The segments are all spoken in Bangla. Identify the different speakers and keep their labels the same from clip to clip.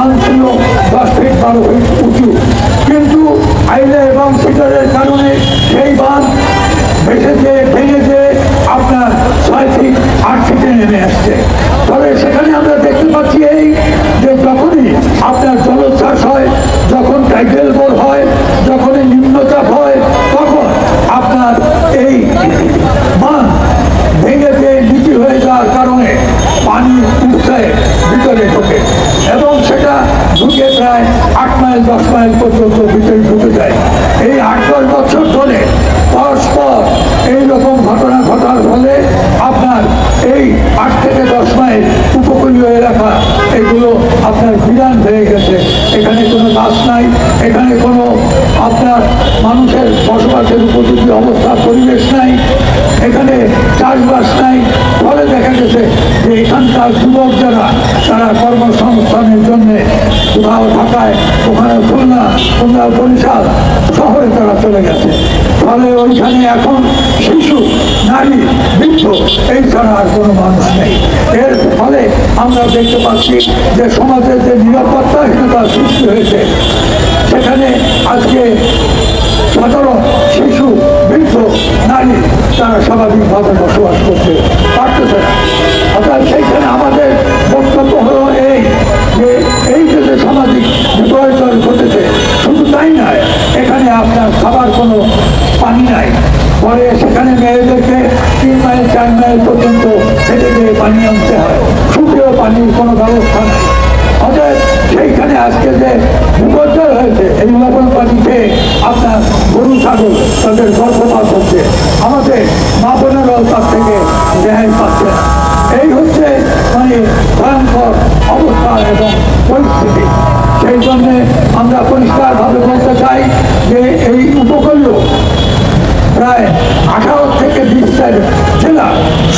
Speaker 1: বাঁধ ছিল 10 ফিট 12 ফিট উঁচু, কিন্তু আইলে এবং শিকারের কারণে সেই বাঁধ ভেঙেছে আপনার 6 ফিট 8 ফিটে নেমে আসছে। তবে সেখানে আমরা দেখতে পাচ্ছি এই যে যখনই আপনার জলোচ্ছ্বাস হয়, যখন টাইডাল বোর হয়, যখনই নিম্নচাপ হয়, তখন আপনার এই বাঁধ ভেঙে নিচু হয়ে যাওয়ার কারণে পানি উৎসাহে ভিতরে ঢোকে এবং সেটা ঢুকে প্রায় 8 মাইল 10 মাইল পর্যন্ত ভিতরে ঢুকে যায়। এই 8-10 বছর ধরে পরস্পর এইরকম ঘটনা ঘটার ফলে আপনার এই 8 থেকে 10 মাইল উপকূলীয় এলাকা এগুলো আপনার বিরান হয়ে গেছে। এখানে কোনো গাছ নাই, এখানে কোনো আপনার মানুষের বসবাসের উপযোগী অবস্থা পরিবেশ নাই, এখানে চাষবাস নাই। ফলে দেখা গেছে যে এখানকার যুবক যারা তারা কর্মসংস্থানের জন্যে কোথাও ঢাকায়, ওখানে খুলনা, বরিশাল শহরে তারা চলে গেছে। ফলে ওইখানে এখন শিশু, নারী, বৃদ্ধ এই ছাড়া আর কোনো মানুষ নেই। এর ফলে আমরা দেখতে পাচ্ছি যে সমাজের যে নিরাপত্তাহীনতা সৃষ্টি হয়েছে, সেখানে আজকে সাধারণ শিশু, বৃদ্ধ, নারী তারা স্বাভাবিকভাবে বসবাস করতে পারতেছে না। অর্থাৎ সেইখানে আমাদের বক্তব্য হলো এই যে এই যে সামাজিক বিপর্যয় ঘটেছে, শুধু তাই নয়, এখানে আপনার খাবার কোনো পানি নাই। পরে সেখানে মেয়েদেরকে 3 মাইল 4 মাইল পর্যন্ত হেঁটে গিয়ে পানি আনতে হয়, সুপেয় পানির কোনো ব্যবস্থা নেই। অতএব সেইখানে আজকে যে বিপর্যয় হয়েছে, এই লবণ পানিতে আপনার গরু ছাগল তাদের গর্ভপাত হচ্ছে, আমাদের মা বোনেরাও তার থেকে রেহাই পাচ্ছে না। এই হচ্ছে মানে ভয়ঙ্কর অবস্থা এবং পরিস্থিতি। সেই জন্যে আমরা পরিষ্কারভাবে বলতে চাই যে এই উপকূলীয় প্রায় 18 থেকে 20 জেলা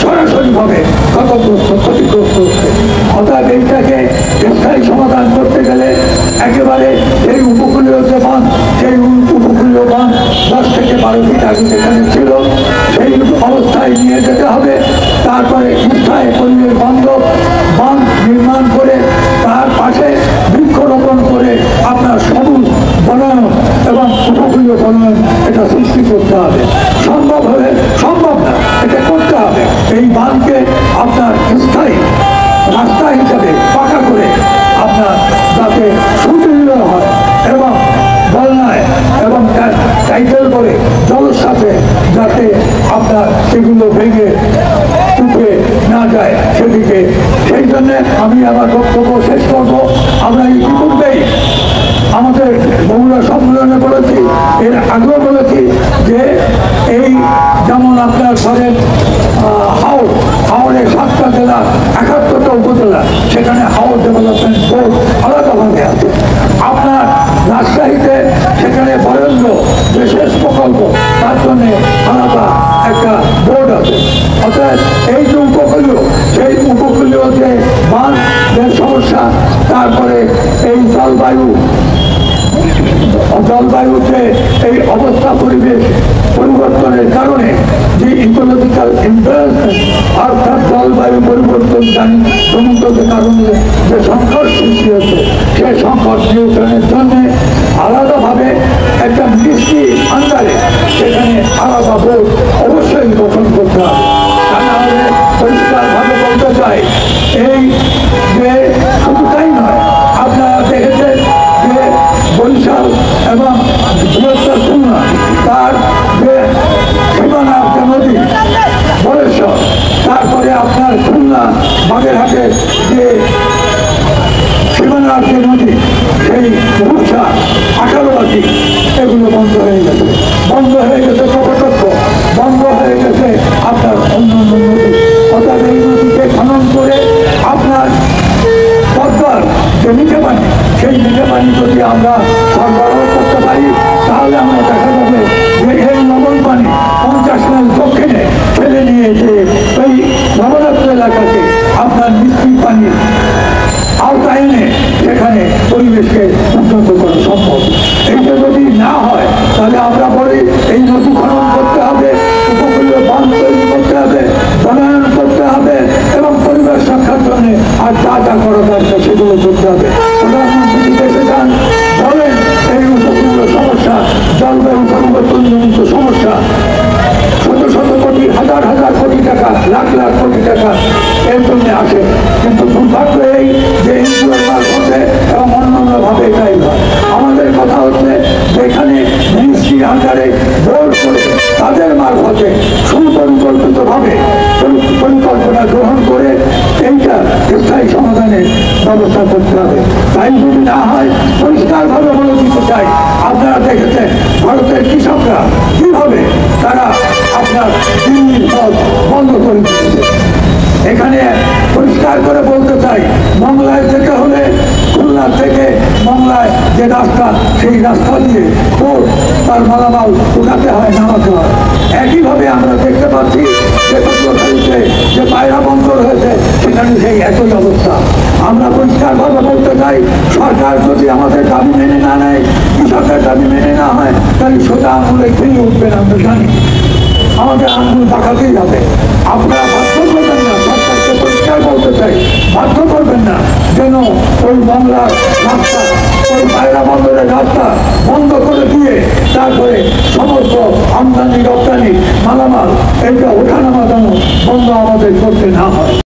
Speaker 1: সরাসরিভাবে ক্ষতিগ্রস্ত হচ্ছে। অর্থাৎ এইটাকে স্থায়ী সমাধান করতে গেলে একেবারে এই উপকূলীয় যে বাঁধ, সেই উপকূলীয় বাঁধ 10 থেকে 12 ফিট আগে যেখানে ছিল সেই অবস্থায় নিয়ে যেতে হবে। তারপরে স্থায়ী পরিবেশ বান্ধব বাঁধ নির্মাণ করে তার পাশে বৃক্ষরোপণ করে আপনার সবুজ বনায়ন এবং উপকূলীয় বনায়ন এটা সৃষ্টি করতে হবে। সম্ভব হলে, সম্ভব না, এটা করতে হবে। এই বাঁধকে আপনার স্থায়ী রাস্তা হিসাবে পাকা করে আপনার যাতে সুদৃঢ় হয় এবং বন্যায় এবং টাইডাল করে জলোচ্ছ্বাসে যাতে আপনার সেগুলো ভেঙে টুকে না যায় সেদিকে। সেই জন্যে আমি আমার বক্তব্য শেষ করবো। আমরা ইতিপূর্বেই আমাদের বগুড়া সম্মেলনে বলেছি, এর আগেও বলেছি যে এই যেমন আপনার ধরেন হাওড়ে 7টা জেলা, 71টা উপজেলা, সেখানে হাওড় ডেভেলপমেন্ট বোর্ড আলাদাভাবে আছে। আপনার রাজশাহীতে সেখানে বরেন্দ্র যে শেষ প্রকল্প, তার জন্যে আলাদা একটা বোর্ড আছে। অর্থাৎ এই যে উপকূলীয়, সেই উপকূলীয় যে বাঁধের সমস্যা, তারপরে এই জলবায়ুতে এই অবস্থা পরিবেশ পরিবর্তনের কারণে যে ইকোলজিক্যাল ইমব্যালেন্স অর্থাৎ জলবায়ু পরিবর্তন সমুদ্রের কারণে যে সংকট সৃষ্টি হচ্ছে, সেই সংকট নিয়ন্ত্রণের জন্য আলাদাভাবে একটা মিনিস্ট্রি আন্ডারে সেখানে আলাদা বোর্ড অবশ্যই গঠন করতে হবে। তা নাহলে পরিষ্কারভাবে বলতে চাই, এই যে শুধু তাই নয়, আপনারা দেখেছেন যে বরিশাল এবং বৃহত্তর খুলনা তার যে সীমানার যে নদী বরেশ্বর, তারপরে আপনার খুলনা বাগেরহাটের যে সীমানার যে নদী, সেই ভূষা 18 এগুলো বন্ধ হয়ে গেছে, কপোতাক্ষ বন্ধ হয়ে গেছে আপনার অন্যান্য নদী। অর্থাৎ এই নদীকে খনন করে আপনার পদ্মার যে নিচে পানি, সেই নিচে পানি যদি আমরা সরবরাহ করতে পারি, তাহলে আমরা দেখা যাবে যে এই লবণ পানি 50 মাইল দক্ষিণে ফেলে নিয়ে যে এই লবণাক্ত এলাকাকে আপনার নিশ্চিত পানির আওতায় এনে সেখানে পরিবেশকে উন্নত করা সম্ভব। এইটা যদি না হয়, তাহলে আমরা বলি এই নদী খনন করতে হবে, উপকূলীয় বাঁধ তৈরি করতে হবে, বনায়ন করতে হবে এবং পরিবেশ রক্ষার জন্য আর যা যা করা দরকার সেগুলো করতে হবে। আসে। কিন্তু দুর্ভাগ্য এই যে এনজিওর মারফতে এবং অন্যান্যভাবে এটাই হয়। আমাদের কথা হচ্ছে যেখানে মিনিস্ট্রির আন্ডারে বোর্ড করে তাদের মারফতে সুপরিকল্পিতভাবে পরিকল্পনা গ্রহণ করে এইটা স্থায়ী সমাধানের ব্যবস্থা করতে হবে। তাই যদি না হয় পরিষ্কারভাবে বলে দিতে চাই, আপনারা দেখেছেন ভারতের কৃষকরা কিভাবে তারা আপনার দিল্লির পথ বন্ধ করে দিয়েছে। এখানে পরিষ্কার করে বলতে চাই, মংলায় যেতে হলে খুলনা থেকে মংলায় যে রাস্তা, সেই রাস্তা দিয়ে কোর্ট তার মালামাল উঠাতে হয়, নামাতে হয়। একইভাবে আমরা দেখতে পাচ্ছি যে পটুয়াখালীতে যে পায়রা বন্দর হয়েছে সেখানে সেই একই অবস্থা। আমরা পরিষ্কারভাবে বলতে চাই, সরকার যদি আমাদের দাবি মেনে না নেয়, কৃষকের দাবি মেনে না হয়, তাহলে সোজা আঙুলে খেয়ে উঠবেন। আমরা জানি আমাদের আঙুল পাকাতেই যাবে। আপনারা বাধ্য করবেন না, সরকারকে পরিষ্কার বলতে চাই, বাধ্য করবেন না যেন ওই বাংলার রাস্তা, ওই পায়রা বন্দরের রাস্তা বন্ধ করে দিয়ে তারপরে সমস্ত আমদানি রপ্তানি মালামাল এটা ওঠানামা যেন বন্ধ আমাদের করতে না হয়।